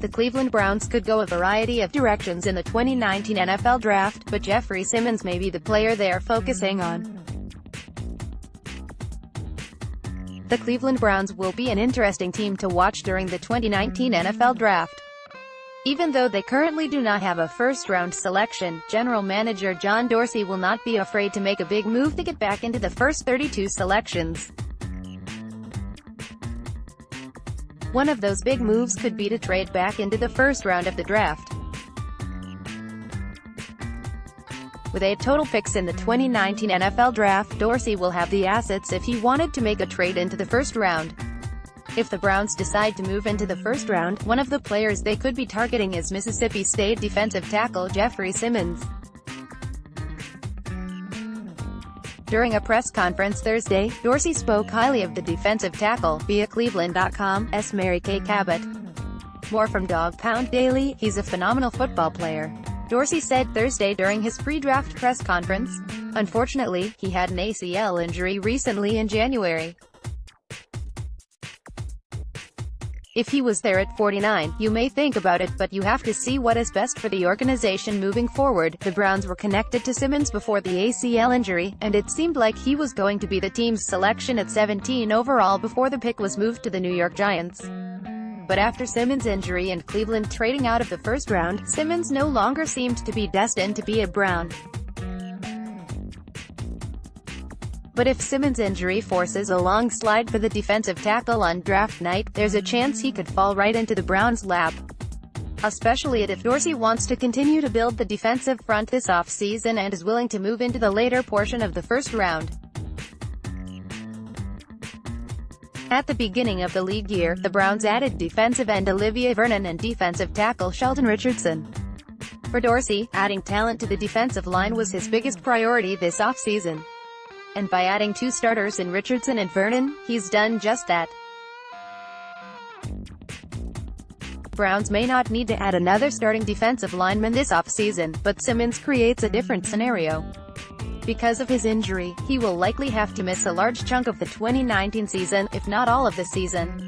The Cleveland Browns could go a variety of directions in the 2019 NFL Draft, but Jeffery Simmons may be the player they are focusing on. The Cleveland Browns will be an interesting team to watch during the 2019 NFL Draft. Even though they currently do not have a first-round selection, General Manager John Dorsey will not be afraid to make a big move to get back into the first 32 selections. One of those big moves could be to trade back into the first round of the draft. With 8 total picks in the 2019 NFL Draft, Dorsey will have the assets if he wanted to make a trade into the first round. If the Browns decide to move into the first round, one of the players they could be targeting is Mississippi State defensive tackle Jeffery Simmons. During a press conference Thursday, Dorsey spoke highly of the defensive tackle, via Cleveland.com's Mary Kay Cabot. More from Dog Pound Daily, he's a phenomenal football player, Dorsey said Thursday during his pre-draft press conference. Unfortunately, he had an ACL injury recently in January. If he was there at 49, you may think about it, but you have to see what is best for the organization moving forward. The Browns were connected to Simmons before the ACL injury, and it seemed like he was going to be the team's selection at 17 overall before the pick was moved to the New York Giants. But after Simmons' injury and Cleveland trading out of the first round, Simmons no longer seemed to be destined to be a Brown. But if Simmons' injury forces a long slide for the defensive tackle on draft night, there's a chance he could fall right into the Browns' lap. Especially if Dorsey wants to continue to build the defensive front this offseason and is willing to move into the later portion of the first round. At the beginning of the league year, the Browns added defensive end Olivier Vernon and defensive tackle Sheldon Richardson. For Dorsey, adding talent to the defensive line was his biggest priority this offseason. And by adding 2 starters in Richardson and Vernon, he's done just that. Browns may not need to add another starting defensive lineman this offseason, but Simmons creates a different scenario. Because of his injury, he will likely have to miss a large chunk of the 2019 season, if not all of the season.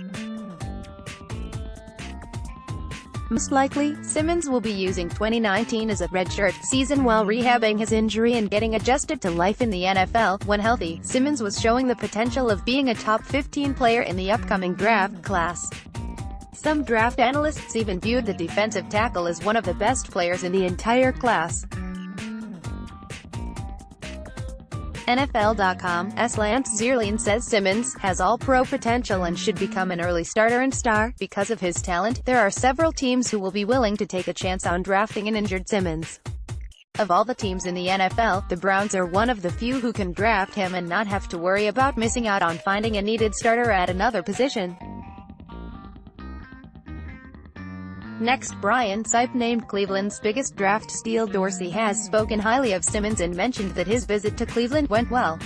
Most likely, Simmons will be using 2019 as a redshirt season while rehabbing his injury and getting adjusted to life in the NFL. When healthy, Simmons was showing the potential of being a top 15 player in the upcoming draft class. Some draft analysts even viewed the defensive tackle as one of the best players in the entire class. NFL.com's Lance Zierlein says Simmons has all-pro potential and should become an early starter and star. Because of his talent, there are several teams who will be willing to take a chance on drafting an injured Simmons. Of all the teams in the NFL, the Browns are one of the few who can draft him and not have to worry about missing out on finding a needed starter at another position. Next, Brian Sipe named Cleveland's biggest draft steal. Dorsey has spoken highly of Simmons and mentioned that his visit to Cleveland went well.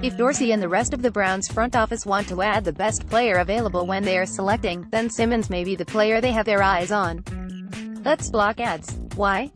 If Dorsey and the rest of the Browns front office want to add the best player available when they are selecting, then Simmons may be the player they have their eyes on. Let's block ads. Why?